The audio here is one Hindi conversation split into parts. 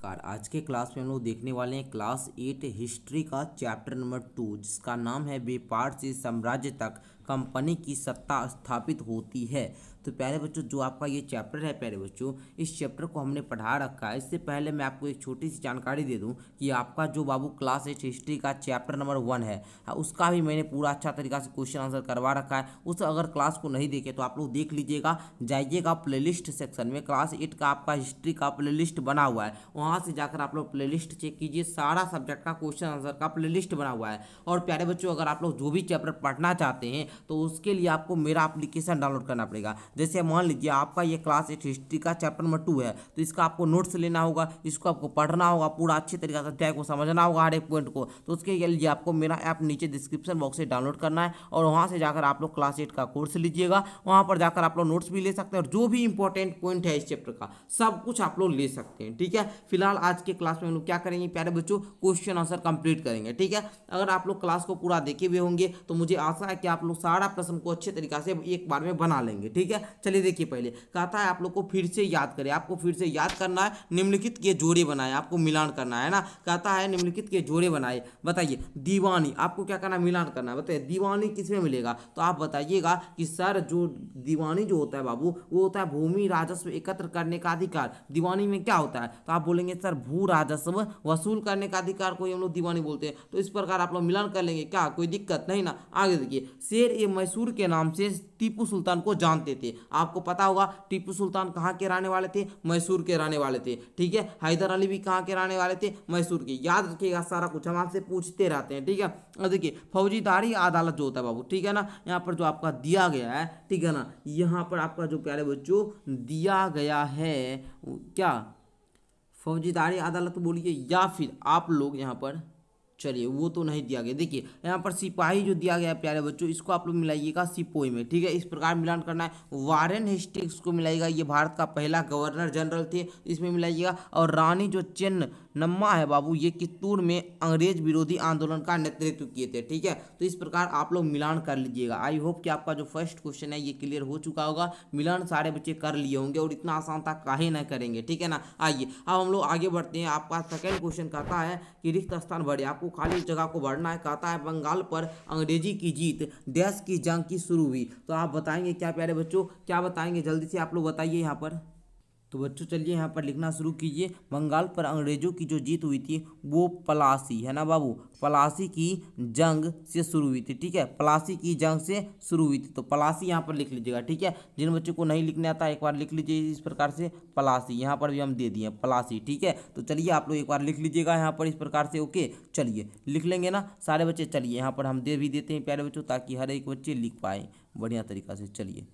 नमस्कार। आज के क्लास में हम लोग देखने वाले हैं क्लास 8 हिस्ट्री का चैप्टर नंबर 2 जिसका नाम है व्यापार से साम्राज्य तक कंपनी की सत्ता स्थापित होती है। तो प्यारे बच्चों, जो आपका ये चैप्टर है प्यारे बच्चों, इस चैप्टर को हमने पढ़ा रखा है। इससे पहले मैं आपको एक छोटी सी जानकारी दे दूं कि आपका जो बाबू क्लास 8 हिस्ट्री का चैप्टर नंबर 1 है उसका भी मैंने पूरा अच्छा तरीका से क्वेश्चन आंसर करवा रखा है। उस अगर क्लास को नहीं देखे तो आप लोग देख लीजिएगा, जाइएगा प्लेलिस्ट सेक्शन में, क्लास 8 का आपका हिस्ट्री का प्लेलिस्ट बना हुआ है, वहाँ से जाकर आप लोग प्लेलिस्ट चेक कीजिए। सारा सब्जेक्ट का क्वेश्चन आंसर का प्लेलिस्ट बना हुआ है। और प्यारे बच्चों, अगर आप लोग जो भी चैप्टर पढ़ना चाहते हैं तो उसके लिए आपको मेरा एप्लीकेशन डाउनलोड करना पड़ेगा। जैसे मान लीजिए आपका ये क्लास 8 हिस्ट्री का चैप्टर नंबर 2 है, तो इसका आपको नोट्स लेना होगा, इसको आपको पढ़ना होगा, पूरा अच्छी तरीके से अध्याय को समझना होगा, हर एक पॉइंट को। तो उसके लिए आपको मेरा ऐप नीचे डिस्क्रिप्शन बॉक्स से डाउनलोड करना है और वहाँ से जाकर आप लोग क्लास 8 का कोर्स लीजिएगा। वहाँ पर जाकर आप लोग नोट्स भी ले सकते हैं और जो भी इंपॉर्टेंट पॉइंट है इस चैप्टर का सब कुछ आप लोग ले सकते हैं। ठीक है, फिलहाल आज के क्लास में हम लोग क्या करेंगे प्यारे बच्चों, क्वेश्चन आंसर कंप्लीट करेंगे। ठीक है, अगर आप लोग क्लास को पूरा देखे हुए होंगे तो मुझे आशा है कि आप लोग सारा प्रश्न को अच्छे तरीके से एक बार में बना लेंगे। ठीक है, चलिए देखिए, पहले कहता है आप लोग को फिर से याद करें, आपको फिर से याद करना है, निम्नलिखित के जोड़े बनाए, आपको मिलान करना है ना। कहता है निम्नलिखित के जोड़े बनाए, बताइए दीवानी, आपको क्या करना है, मिलान करना है। बताइए दीवानी किसमें मिलेगा, तो आप बताइएगा कि सर जो दीवानी जो होता है बाबू, वो होता है भूमि राजस्व एकत्र करने का अधिकार। दीवानी में क्या होता है, तो आप बोलेंगे सर भू राजस्व वसूल करने का अधिकार को हम लोग दीवानी बोलते हैं। तो इस प्रकार आप लोग मिलान कर लेंगे, क्या कोई दिक्कत नहीं ना। आगे देखिए, शेर ए मैसूर के नाम से टीपू सुल्तान को जानते थे। आपको पता होगा टीपू सुल्तान कहाँ के रहने वाले थे, मैसूर के रहने वाले थे। ठीक है, हैदर अली भी कहाँ के रहने वाले थे, मैसूर के। याद रखिएगा, सारा कुछ हम आपसे पूछते रहते हैं। ठीक है, और देखिए फौजीदारी अदालत जो होता है बाबू, ठीक है ना, यहाँ पर जो आपका दिया गया है, ठीक है ना, यहाँ पर आपका जो प्यारे बच्चों दिया गया है क्या, फौजीदारी अदालत बोलिए या फिर आप लोग यहाँ पर, चलिए वो तो नहीं दिया गया। देखिए यहाँ पर सिपाही जो दिया गया है प्यारे बच्चों, इसको आप लोग मिलाइएगा सिपोही में। ठीक है, इस प्रकार मिलान करना है। वारेन हेस्टिंग्स को मिलाइएगा, ये भारत का पहला गवर्नर जनरल थे, इसमें मिलाइएगा। और रानी जो चेन्नम्मा है बाबू, ये कित्तूर में अंग्रेज विरोधी आंदोलन का नेतृत्व किए थे। ठीक है, तो इस प्रकार आप लोग मिलान कर लीजिएगा। आई होप कि आपका जो फर्स्ट क्वेश्चन है ये क्लियर हो चुका होगा, मिलान सारे बच्चे कर लिए होंगे और इतना आसान था काहे ना करेंगे। ठीक है ना, आइए अब हम लोग आगे बढ़ते हैं। आपका सेकेंड क्वेश्चन कहता है कि रिक्त स्थान भरे, आपको खाली जगह को भरना है। कहता है बंगाल पर अंग्रेजी की जीत डैश की जंग की शुरू हुई। तो आप बताएंगे क्या प्यारे बच्चों, क्या बताएंगे, जल्दी से आप लोग बताइए यहाँ पर। तो बच्चों चलिए यहाँ पर लिखना शुरू कीजिए। बंगाल पर अंग्रेजों की जो जीत हुई थी वो पलासी है ना बाबू, पलासी की जंग से शुरू हुई थी। ठीक है, पलासी की जंग से शुरू हुई थी, तो पलासी यहाँ पर लिख लीजिएगा। ठीक है, जिन बच्चों को नहीं लिखने आता एक बार लिख लीजिए इस प्रकार से, पलासी यहाँ पर भी हम दे दिए पलासी। ठीक है, तो चलिए आप लोग एक बार लिख लीजिएगा यहाँ पर इस प्रकार से। ओके, चलिए लिख लेंगे ना सारे बच्चे। चलिए यहाँ पर हम दे भी देते हैं प्यारे बच्चों, ताकि हर एक बच्चे लिख पाए बढ़िया तरीका से। चलिए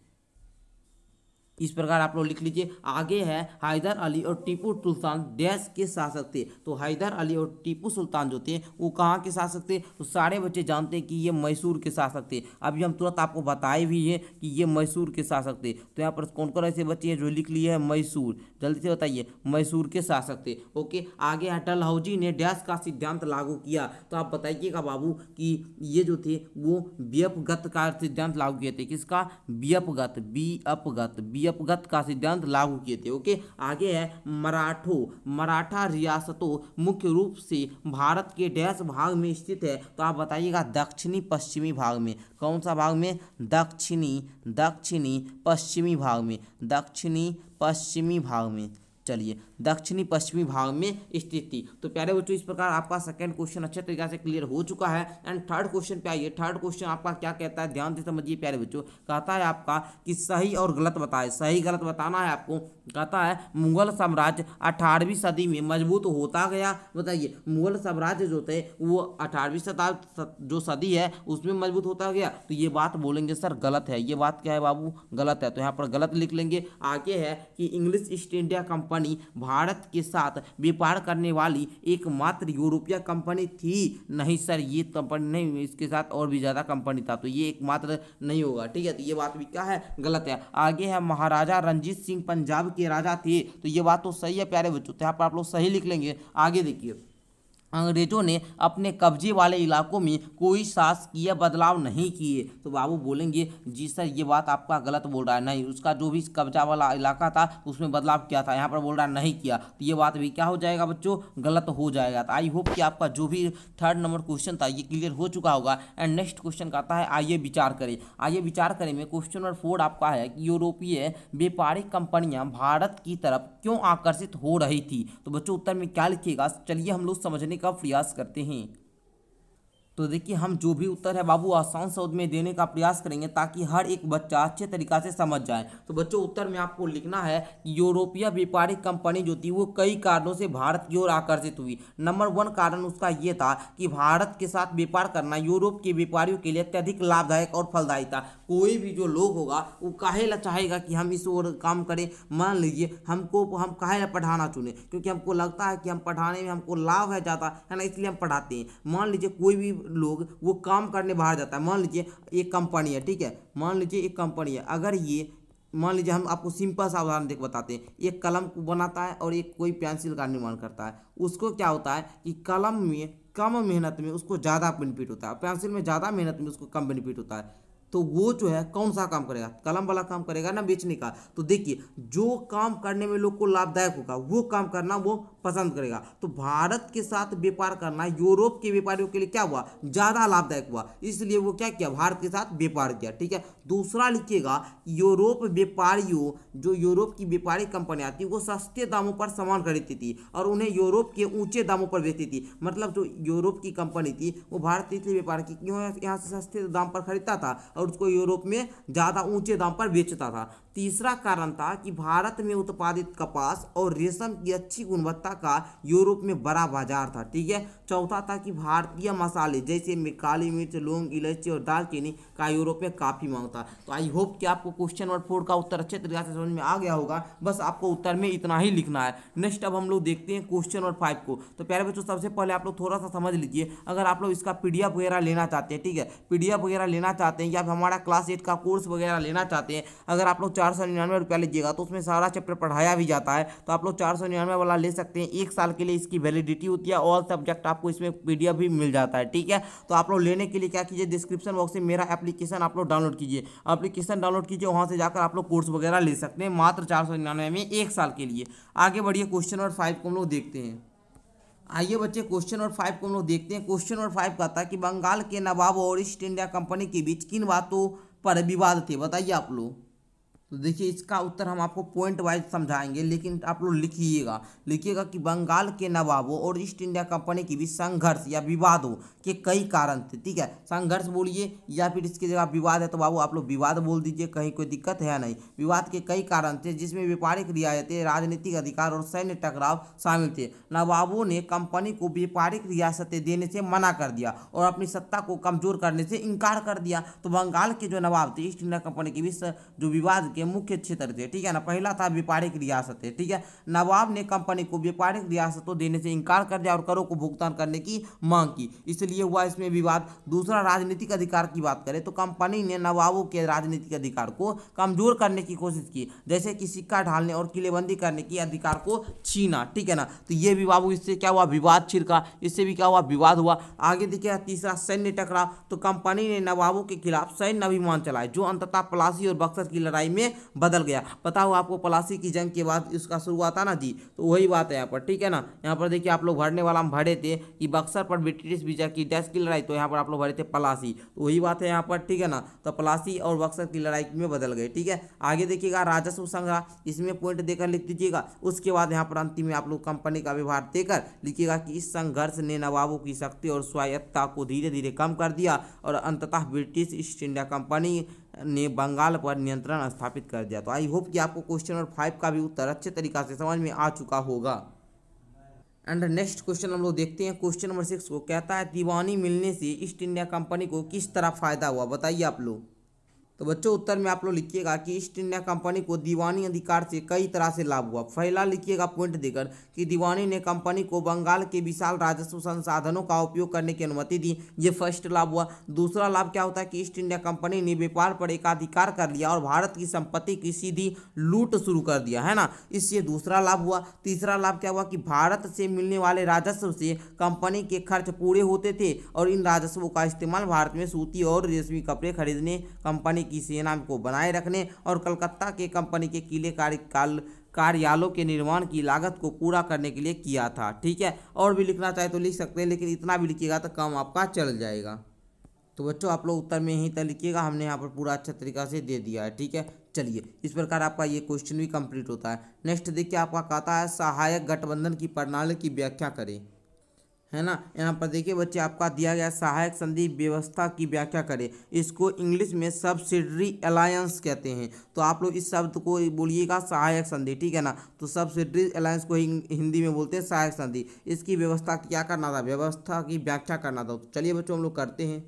इस प्रकार आप लोग लिख लीजिए। आगे है हैदर अली और टीपू सुल्तान डैश के शासक थे। तो हैदर अली और टीपू सुल्तान जो थे वो कहाँ के शासक थे, तो सारे बच्चे जानते हैं कि ये मैसूर के शासक थे। अभी हम तुरंत आपको बताए भी है कि ये मैसूर के शासक थे। तो यहाँ पर कौन कौन ऐसे बच्चे हैं जो लिख लिए हैं मैसूर, जल्दी से बताइए, मैसूर के शासक थे। ओके, आगे है डलहौजी ने डैश का सिद्धांत लागू किया। तो आप बताइएगा बाबू कि ये जो थे वो व्यपगत का सिद्धांत लागू किए थे। किसका, व्यपगत, व्यपगत का सिद्धांत लागू किए थे। ओके, आगे है मराठा रियासतों मुख्य रूप से भारत के डैश भाग में स्थित है। तो आप बताइएगा दक्षिणी पश्चिमी भाग में, कौन सा भाग में, दक्षिणी पश्चिमी भाग में, दक्षिणी पश्चिमी भाग में। चलिए दक्षिणी पश्चिमी भाग में स्थित थी। तो प्यारे बच्चों इस प्रकार आपका सेकंड क्वेश्चन अच्छे तरीके से क्लियर हो चुका है। एंड थर्ड क्वेश्चन पे आइए। थर्ड क्वेश्चन आपका क्या कहता है, ध्यान से समझिए प्यारे बच्चों। कहता है आपका कि सही और गलत बताए, सही गलत बताना है आपको। कहता है मुगल साम्राज्य 18वीं सदी में मजबूत होता गया। बताइए मुगल साम्राज्य जो थे वो 18वीं जो सदी है उसमें मजबूत होता गया। तो ये बात बोलेंगे सर गलत है, ये बात क्या है बाबू, गलत है। तो यहाँ पर गलत लिख लेंगे। आगे है कि English east India company Bharat के साथ व्यापार करने वाली एकमात्र यूरोपीय कंपनी थी। नहीं सर, ये कंपनी नहीं, इसके साथ और भी ज्यादा कंपनी था, तो ये एकमात्र नहीं होगा। ठीक है, तो ये बात भी क्या है, गलत है। आगे है महाराजा रणजीत सिंह पंजाब के राजा थे। तो ये बात तो सही है प्यारे बच्चों, तो यहाँ पर आप लोग सही लिख लेंगे। आगे देखिए, अंग्रेजों ने अपने कब्जे वाले इलाकों में कोई शासकीय बदलाव नहीं किए। तो बाबू बोलेंगे जी सर ये बात आपका गलत बोल रहा है, नहीं उसका जो भी कब्जा वाला इलाका था उसमें बदलाव किया था, यहाँ पर बोल रहा है नहीं किया, तो ये बात भी क्या हो जाएगा बच्चों, गलत हो जाएगा। तो आई होप कि आपका जो भी थर्ड नंबर क्वेश्चन था ये क्लियर हो चुका होगा। एंड नेक्स्ट क्वेश्चन कहता है आइए विचार करें। आइए विचार करें में क्वेश्चन नंबर 4 आपका है कि यूरोपीय व्यापारिक कंपनियां भारत की तरफ क्यों आकर्षित हो रही थी। तो बच्चों उत्तर में क्या लिखिएगा, चलिए हम लोग समझने का प्रयास करते हैं। तो देखिए हम जो भी उत्तर है बाबू आसान शब्द में देने का प्रयास करेंगे ताकि हर एक बच्चा अच्छे तरीका से समझ जाए। तो बच्चों उत्तर में आपको लिखना है कि यूरोपीय व्यापारिक कंपनी जो थी वो कई कारणों से भारत की ओर आकर्षित हुई। नंबर 1 कारण उसका ये था कि भारत के साथ व्यापार करना यूरोप के व्यापारियों के लिए अत्यधिक लाभदायक और फलदायी था। कोई भी जो लोग होगा वो काहे ला चाहेगा कि हम इस ओर काम करें। मान लीजिए हम काहे ला पढ़ाना चुने, क्योंकि हमको लगता है कि हम पढ़ाने में हमको लाभ है ज़्यादा, है ना, इसलिए हम पढ़ाते हैं। मान लीजिए कोई भी लोग वो काम करने बाहर जाता है, मान लीजिए एक कंपनी है, ठीक है, मान लीजिए एक कंपनी है, अगर ये मान लीजिए हम आपको सिंपल सा उदाहरण देख बताते हैं, एक कलम को बनाता है और एक कोई पेंसिल का निर्माण करता है। उसको क्या होता है कि कलम में कम मेहनत में उसको ज़्यादा बेनिफिट होता है, पेंसिल में ज़्यादा मेहनत में उसको कम बेनिफिट होता है। तो वो जो है कौन सा काम करेगा, कलम वाला काम करेगा ना बेचने का। तो देखिए जो काम करने में लोग को लाभदायक होगा वो काम करना वो पसंद करेगा। तो भारत के साथ व्यापार करना यूरोप के व्यापारियों के लिए क्या हुआ, ज़्यादा लाभदायक हुआ, इसलिए वो क्या किया, भारत के साथ व्यापार किया। ठीक है, दूसरा लिखिएगा यूरोप व्यापारियों, जो यूरोप की व्यापारिक कंपनियां थी वो सस्ते दामों पर सामान खरीदती थी और उन्हें यूरोप के ऊंचे दामों पर बेचती थी। मतलब जो यूरोप की कंपनी थी वो भारत के इसलिए व्यापार की क्यों, यहाँ से सस्ते दाम पर खरीदता था और उसको यूरोप में ज़्यादा ऊंचे दाम पर बेचता था। तीसरा कारण था कि भारत में उत्पादित कपास और रेशम की अच्छी गुणवत्ता का यूरोप में बड़ा बाजार था। ठीक है, चौथा था कि भारतीय मसाले जैसे काली मिर्च, लौंग, इलायची और दालचीनी का यूरोप में काफ़ी मांग था। तो आई होप कि आपको क्वेश्चन नंबर 4 का उत्तर अच्छे तरीके से समझ में आ गया होगा। बस आपको उत्तर में इतना ही लिखना है। नेक्स्ट अब हम लोग देखते हैं क्वेश्चन नंबर 5 को। तो प्यारे बच्चों सबसे पहले आप लोग थोड़ा सा समझ लीजिए, अगर आप लोग इसका PDF वगैरह लेना चाहते हैं, ठीक है, PDF वगैरह लेना चाहते हैं या हमारा क्लास 8 का कोर्स वगैरह लेना चाहते हैं, अगर आप लोग 499 रुपया लीजिएगा तो उसमें सारा चैप्टर पढ़ाया भी जाता है। तो आप लोग 499 वाला ले सकते हैं, 1 साल के लिए इसकी वैलिडिटी होती है, ऑल सब्जेक्ट आपको इसमें PDF भी मिल जाता है। ठीक है, तो आप लोग लेने के लिए क्या कीजिए, डिस्क्रिप्शन बॉक्स से मेरा एप्लीकेशन आप लोग डाउनलोड कीजिए, एप्लीकेशन डाउनलोड कीजिए, वहाँ से जाकर आप लोग कोर्स वगैरह ले सकते हैं मात्र 499 में 1 साल के लिए। आगे बढ़िए क्वेश्चन नंबर 5 को हम लोग देखते हैं। आइए बच्चे क्वेश्चन नंबर 5 को हम लोग देखते हैं। क्वेश्चन नंबर 5 कहता है कि बंगाल के नवाब और ईस्ट इंडिया कंपनी के बीच किन बातों पर विवाद थे, बताइए आप लोग। तो देखिए इसका उत्तर हम आपको पॉइंट वाइज समझाएंगे, लेकिन आप लोग लिखिएगा कि बंगाल के नवाबों और ईस्ट इंडिया कंपनी के बीच संघर्ष या विवादों के कई कारण थे। ठीक है, संघर्ष बोलिए या फिर इसकी जगह विवाद है तो बाबू आप लोग विवाद बोल दीजिए, कहीं कोई दिक्कत है या नहीं। विवाद के कई कारण थे जिसमें व्यापारिक रियायतें, राजनीतिक अधिकार और सैन्य टकराव शामिल थे। नवाबों ने कंपनी को व्यापारिक रियासतें देने से मना कर दिया और अपनी सत्ता को कमजोर करने से इनकार कर दिया। तो बंगाल के जो नवाब थे ईस्ट इंडिया कंपनी के बीच जो विवाद के मुख्य क्षेत्र थे, ठीक है ना, पहला था व्यापारिक रियासतें। ठीक है, नवाब ने कंपनी को व्यापारिक रियासतों देने से इनकार कर दिया और करों को भुगतान करने की मांग की, इसलिए हुआ इसमें विवाद। दूसरा राजनीतिक अधिकार की बात करें तो कंपनी ने नवाबों के राजनीतिक अधिकार को कमजोर करने की कोशिश की, जैसे कि सिक्का ढालने और किलेबंदी करने की अधिकार को छीना। ठीक है ना, तो ये भी बाबू इससे क्या हुआ, विवाद छिड़का, इससे भी क्या हुआ, विवाद हुआ। आगे देखिए तीसरा सैन्य टकराव, तो कंपनी ने नवाबों के खिलाफ सैन्य अभियान चलाए जो अंततः प्लासी और बक्सर की लड़ाई में बदल गया। पता हो आपको प्लासी की जंग के बाद इसका शुरुआत था ना जी, तो वही बात है यहाँ पर। ठीक है ना, यहाँ पर देखिए आप लोग भरने वाला हम भरे थे कि बक्सर पर ब्रिटिश विजय की डैश की लड़ाई, तो यहाँ पर आप लोग भरे थे प्लासी, तो वही बात है यहाँ पर। ठीक है ना, तो प्लासी और बक्सर की लड़ाई में बदल गए। ठीक है, आगे देखिएगा राजस्व संग्रह, इसमें पॉइंट देकर लिख दीजिएगा। उसके बाद यहाँ पर अंतिम में आप लोग कंपनी का व्यवहार देकर लिखिएगा कि इस संघर्ष ने नवाबों की शक्ति और स्वायत्तता को धीरे धीरे कम कर दिया और अंततः ब्रिटिश ईस्ट इंडिया कंपनी ने बंगाल पर नियंत्रण स्थापित कर दिया। तो आई होप कि आपको क्वेश्चन नंबर 5 का भी उत्तर अच्छे तरीका से समझ में आ चुका होगा। एंड नेक्स्ट क्वेश्चन हम लोग देखते हैं। क्वेश्चन नंबर 6 को कहता है दीवानी मिलने से ईस्ट इंडिया कंपनी को किस तरह फायदा हुआ, बताइए आप लोग। तो बच्चों उत्तर में आप लोग लिखिएगा कि ईस्ट इंडिया कंपनी को दीवानी अधिकार से कई तरह से लाभ हुआ। पहला लिखिएगा पॉइंट देकर कि दीवानी ने कंपनी को बंगाल के विशाल राजस्व संसाधनों का उपयोग करने की अनुमति दी, ये फर्स्ट लाभ हुआ। दूसरा लाभ क्या होता है कि ईस्ट इंडिया कंपनी ने व्यापार पर एकाधिकार कर लिया और भारत की संपत्ति की सीधी लूट शुरू कर दिया, है ना, इससे दूसरा लाभ हुआ। तीसरा लाभ क्या हुआ कि भारत से मिलने वाले राजस्व से कंपनी के खर्च पूरे होते थे और इन राजस्वों का इस्तेमाल भारत में सूती और रेशमी कपड़े खरीदने, कंपनी की सेना को बनाए रखने और कलकत्ता के कंपनी के किले कार्यालयों के निर्माण की लागत को पूरा करने के लिए किया था। ठीक है, और भी लिखना चाहे तो लिख सकते हैं, लेकिन इतना भी लिखिएगा तो काम आपका चल जाएगा। तो बच्चों आप लोग उत्तर में यहीं तक लिखिएगा, हमने यहाँ पर पूरा अच्छा तरीका से दे दिया है। ठीक है, चलिए इस प्रकार आपका ये क्वेश्चन भी कंप्लीट होता है। नेक्स्ट देखिए आपका कहता है सहायक गठबंधन की प्रणाली की व्याख्या करें, है ना। यहाँ पर देखिए बच्चे आपका दिया गया सहायक संधि व्यवस्था की व्याख्या करें। इसको इंग्लिश में सब्सिडरी अलायंस कहते हैं। तो आप लोग इस शब्द को बोलिएगा सहायक संधि, ठीक है ना। तो सब्सिडरी अलायंस को हिंदी में बोलते हैं सहायक संधि। इसकी व्यवस्था क्या करना था, व्यवस्था की व्याख्या करना था। तो चलिए बच्चों हम लोग करते हैं।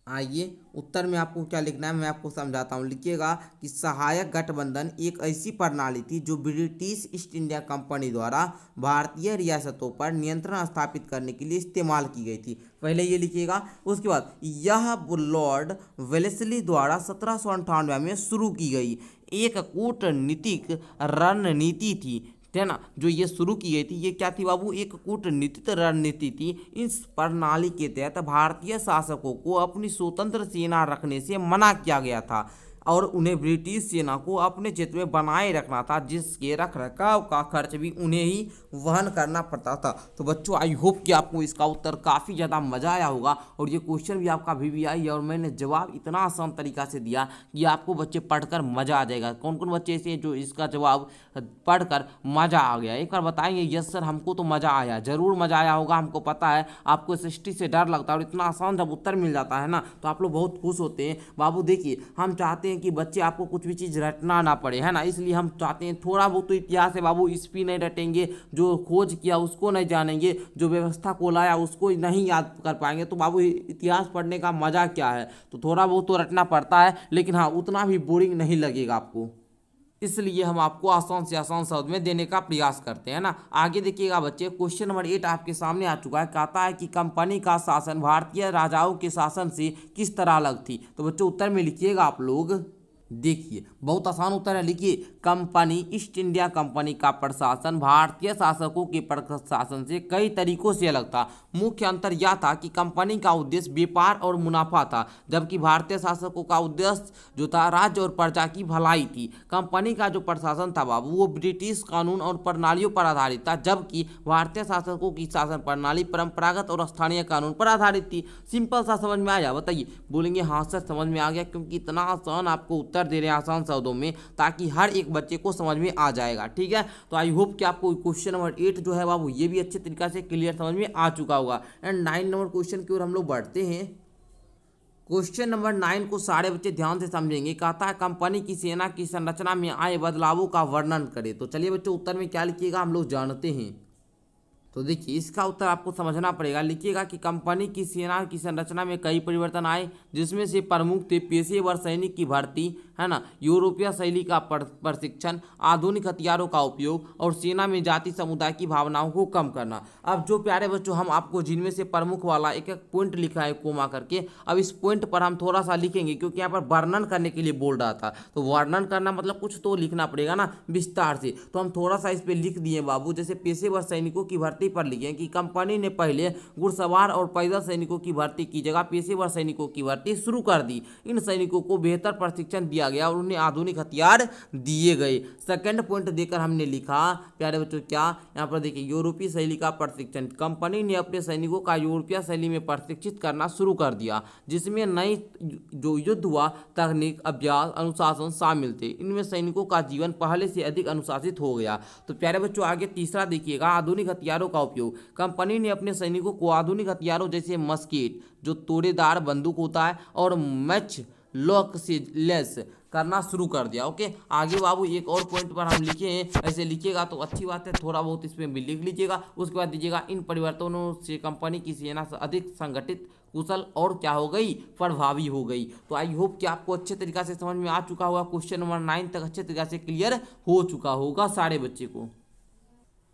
आइए उत्तर में आपको क्या लिखना है मैं आपको समझाता हूँ। लिखिएगा कि सहायक गठबंधन एक ऐसी प्रणाली थी जो ब्रिटिश ईस्ट इंडिया कंपनी द्वारा भारतीय रियासतों पर नियंत्रण स्थापित करने के लिए इस्तेमाल की गई थी। पहले ये लिखिएगा। उसके बाद यह लॉर्ड वेलेस्ली द्वारा 1798 में शुरू की गई एक कूटनीतिक रणनीति थी, है ना। जो ये शुरू की गई थी ये क्या थी बाबू, एक कूटनीतिक रणनीति थी। इस प्रणाली के तहत भारतीय शासकों को अपनी स्वतंत्र सेना रखने से मना किया गया था और उन्हें ब्रिटिश सेना को अपने क्षेत्र में बनाए रखना था, जिसके रखरखाव का खर्च भी उन्हें ही वहन करना पड़ता था। तो बच्चों आई होप कि आपको इसका उत्तर काफ़ी ज़्यादा मज़ा आया होगा और ये क्वेश्चन भी आपका VVI और मैंने जवाब इतना आसान तरीका से दिया कि आपको बच्चे पढ़कर मज़ा आ जाएगा। कौन कौन बच्चे ऐसे जो इसका जवाब पढ़कर मज़ा आ गया, एक बार बताएंगे यस सर हमको तो मज़ा आया। ज़रूर मज़ा आया होगा, हमको पता है आपको SST से डर लगता है और इतना आसान जब उत्तर मिल जाता है ना तो आप लोग बहुत खुश होते हैं। बाबू देखिए हम चाहते हैं कि बच्चे आपको कुछ भी चीज़ रटना ना पड़े, है ना, इसलिए हम चाहते हैं थोड़ा बहुत तो इतिहास है बाबू, इस भी नहीं रटेंगे, जो खोज किया उसको नहीं जानेंगे, जो व्यवस्था को लाया उसको नहीं याद कर पाएंगे, तो बाबू इतिहास पढ़ने का मज़ा क्या है। तो थोड़ा बहुत तो रटना पड़ता है, लेकिन हाँ उतना भी बोरिंग नहीं लगेगा आपको, इसलिए हम आपको आसान से आसान शब्द में देने का प्रयास करते हैं ना। आगे देखिएगा बच्चे क्वेश्चन नंबर 8 आपके सामने आ चुका है। कहता है कि कंपनी का शासन भारतीय राजाओं के शासन से किस तरह अलग थी। तो बच्चों उत्तर में लिखिएगा आप लोग, देखिए बहुत आसान उत्तर है। लिखिए कंपनी ईस्ट इंडिया कंपनी का प्रशासन भारतीय शासकों के प्रशासन से कई तरीकों से अलग था। मुख्य अंतर यह था कि कंपनी का उद्देश्य व्यापार और मुनाफा था, जबकि भारतीय शासकों का उद्देश्य जो था राज्य और प्रजा की भलाई थी। कंपनी का जो प्रशासन था बाबू वो ब्रिटिश कानून और प्रणालियों पर आधारित था, जबकि भारतीय शासकों की शासन प्रणाली परंपरागत और स्थानीय कानून पर आधारित थी। सिंपल सा समझ में आया, बताइए। बोलेंगे हाँ सर समझ में आ गया, क्योंकि इतना आसान आपको उत्तर दे रहे हैं आसान शब्दों में, ताकि हर एक बच्चे को समझ में आ जाएगा। ठीक है, तो आई होप कि आपको क्वेश्चन नंबर 8 जो है बाबू ये भी अच्छे तरीके से क्लियर समझ में आ चुका होगा। एंड 9 नंबर क्वेश्चन की ओर हम लोग बढ़ते हैं। क्वेश्चन नंबर 9 को सारे बच्चे ध्यान से समझेंगे। कहता है कंपनी की सेना की संरचना में आए बदलावों का वर्णन करें। तो चलिए बच्चों उत्तर में क्या लिखिएगा हम लोग जानते हैं। तो देखिए इसका उत्तर आपको समझना पड़ेगा। लिखिएगा कि कंपनी की सेना की संरचना में कई परिवर्तन आए, जिसमें से प्रमुख थे पेशेवर सैनिक की भर्ती, है ना, यूरोपीय शैली का प्रशिक्षण, आधुनिक हथियारों का उपयोग और सेना में जाति समुदाय की भावनाओं को कम करना। अब जो प्यारे बच्चों हम आपको जिनमें से प्रमुख वाला एक एक पॉइंट लिखा है कोमा करके, अब इस पॉइंट पर हम थोड़ा सा लिखेंगे क्योंकि यहाँ पर वर्णन करने के लिए बोल रहा था। तो वर्णन करना मतलब कुछ तो लिखना पड़ेगा ना विस्तार से, तो हम थोड़ा सा इस पर लिख दिए बाबू। जैसे पेशेवर सैनिकों की भर्ती पर लिखे कि कंपनी ने पहले घुड़सवार और पैदल सैनिकों की भर्ती की जगह पेशेवर सैनिकों की भर्ती शुरू कर दी। इन सैनिकों को बेहतर प्रशिक्षण दिया गया और उन्हें आधुनिक हथियार दिए गए। सेकंड पॉइंट देकर हमने लिखा प्यारे बच्चों क्या, यहाँ पर देखिए यूरोपीय शैली का प्रशिक्षण। कंपनी ने अपने सैनिकों का यूरोपीय शैली में प्रशिक्षित करना शुरू कर दिया, जिसमें नई जो युद्ध हुआ तकनीक, अभ्यास, अनुशासन शामिल थे। इनमें सैनिकों का जीवन पहले से अधिक अनुशासित हो गया। तो प्यारे बच्चों आगे तीसरा देखिएगा, आधुनिक हथियारों का उपयोग। कंपनी ने अपने सैनिकों को आधुनिक हथियारों जैसे मस्केट जो तोड़ेदार बंदूक होता है और मैच लॉक से लैस करना शुरू कर दिया। ओके, आगे बाबू एक और पॉइंट पर हम लिखे हैं, ऐसे लिखिएगा तो अच्छी बात है, थोड़ा बहुत इसमें भी लिख लीजिएगा। उसके बाद दीजिएगा इन परिवर्तनों से कंपनी की सेना अधिक संगठित कुशल और क्या हो गई, प्रभावी हो गई। तो आई होप कि आपको अच्छे तरीका से समझ में आ चुका होगा, क्वेश्चन नंबर 9 तक अच्छे तरीके से क्लियर हो चुका होगा सारे बच्चे को।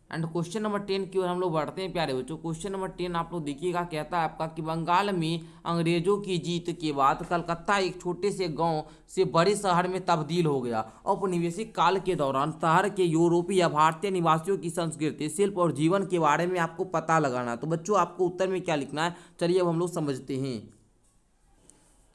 एंड क्वेश्चन नंबर 10 की ओर हम लोग बढ़ते हैं प्यारे बच्चों। क्वेश्चन नंबर 10 आप लोग देखिएगा, कहता है आपका कि बंगाल में अंग्रेजों की जीत के बाद कलकत्ता एक छोटे से गांव से बड़े शहर में तब्दील हो गया। औपनिवेशिक काल के दौरान शहर के यूरोपीय या भारतीय निवासियों की संस्कृति, शिल्प और जीवन के बारे में आपको पता लगाना। तो बच्चों आपको उत्तर में क्या लिखना है, चलिए अब हम लोग समझते हैं।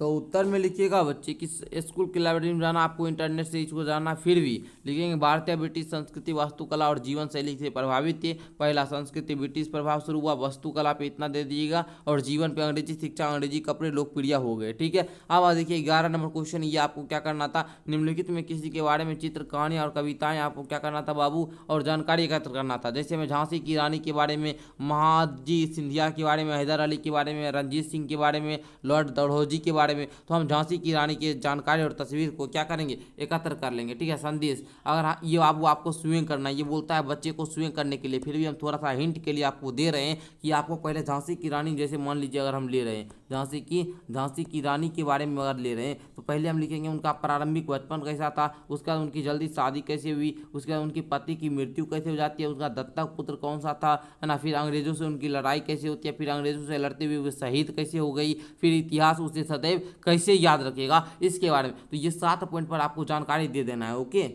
तो उत्तर में लिखिएगा बच्चे कि स्कूल की लाइब्रेरी में जाना, आपको इंटरनेट से इसको जाना, फिर भी लिखेंगे भारतीय ब्रिटिश संस्कृति, वास्तुकला और जीवन शैली से प्रभावित थे। पहला, संस्कृति ब्रिटिश प्रभाव शुरू हुआ, वास्तुकला पे इतना दे दीजिएगा, और जीवन पे अंग्रेजी शिक्षा, अंग्रेजी कपड़े लोकप्रिय हो गए। ठीक है, अब देखिए 11 नंबर क्वेश्चन, ये आपको क्या करना था, निम्नलिखित में किसी के बारे में चित्र, कहानी और कविताएं आपको क्या करना था बाबू, और जानकारी एकत्र करना था। जैसे मैं झांसी की रानी के बारे में, महाजी सिंधिया के बारे में, हैदर अली के बारे में, रंजीत सिंह के बारे में, लॉर्ड डलहौजी के बारे में, तो हम झांसी की रानी की जानकारी और तस्वीर को क्या करेंगे, एकत्र कर लेंगे। ठीक है, संदेश अगर ये आपको स्विंग करना है, ये बोलता है बच्चे को स्विंग करने के लिए, फिर भी हम थोड़ा सा हिंट के लिए आपको दे रहे हैं कि आपको पहले झांसी की रानी, जैसे मान लीजिए अगर हम ले रहे हैं झांसी की रानी के बारे में अगर ले रहे हैं, तो पहले हम लिखेंगे उनका प्रारंभिक बचपन कैसा था, उसके बाद उनकी जल्दी शादी कैसे हुई, उसके बाद उनके पति की मृत्यु कैसे हो जाती है, उसका दत्तक पुत्र कौन सा था, है ना, फिर अंग्रेजों से उनकी लड़ाई कैसे होती है, फिर अंग्रेजों से लड़ते हुए वे शहीद कैसे हो गई, फिर इतिहास उसे सदैव कैसे याद रखेगा, इसके बारे में। तो ये 7 पॉइंट पर आपको जानकारी दे देना है। ओके,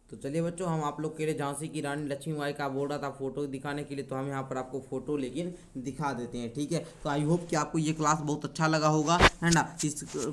तो चलिए बच्चों, हम आप लोग के लिए झांसी की रानी लक्ष्मीबाई का बोल रहा था फोटो दिखाने के लिए, तो हम यहाँ पर आपको फोटो लेकिन दिखा देते हैं। ठीक है, तो आई होप कि आपको ये क्लास बहुत अच्छा लगा होगा, है ना।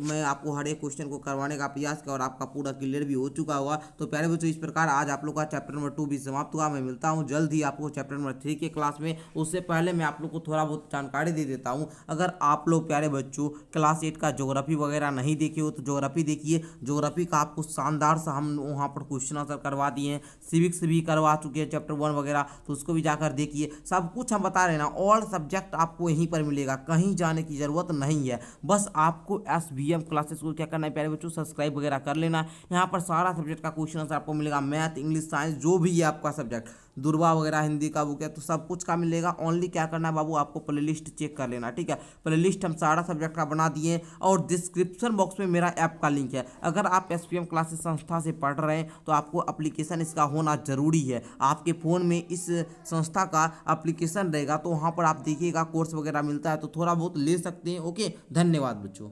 मैं आपको हर एक क्वेश्चन को करवाने का प्रयास किया और आपका पूरा क्लियर भी हो चुका होगा। तो प्यारे बच्चों, इस प्रकार आज आप लोग का चैप्टर नंबर 2 भी समाप्त हुआ। मैं मिलता हूँ जल्द ही आपको चैप्टर नंबर 3 के क्लास में। उससे पहले मैं आप लोग को थोड़ा बहुत जानकारी दे देता हूँ। अगर आप लोग प्यारे बच्चों क्लास 8 का ज्योग्राफी वगैरह नहीं देखे हो तो ज्योग्राफी देखिए। ज्योग्राफी का आपको शानदार सा हम वहाँ पर क्वेश्चन आंसर करवा दिए हैं, सिविक्स भी करवा चुके हैं चैप्टर 1 वगैरह, तो उसको भी जाकर देखिए। सब कुछ हम बता रहे हैं ना, ऑल सब्जेक्ट आपको यहीं पर मिलेगा, कहीं जाने की जरूरत नहीं है। बस आपको SVM क्लासेस को क्या करना है प्यारे बच्चों, सब्सक्राइब वगैरह कर लेना। यहाँ पर सारा सब्जेक्ट का क्वेश्चन आंसर आपको मिलेगा, मैथ, इंग्लिश, साइंस, जो भी है आपका सब्जेक्ट, दुर्वा वगैरह हिंदी का बुक है, तो सब कुछ का मिलेगा। ओनली क्या करना है बाबू, आपको प्लेलिस्ट चेक कर लेना। ठीक है, प्लेलिस्ट हम सारा सब्जेक्ट का बना दिए हैं, और डिस्क्रिप्शन बॉक्स में मेरा ऐप का लिंक है। अगर आप SPM क्लासेस संस्था से पढ़ रहे हैं तो आपको एप्लीकेशन इसका होना जरूरी है। आपके फ़ोन में इस संस्था का एप्लीकेशन रहेगा, तो वहाँ पर आप देखिएगा कोर्स वगैरह मिलता है, तो थोड़ा बहुत ले सकते हैं। ओके, धन्यवाद बच्चों।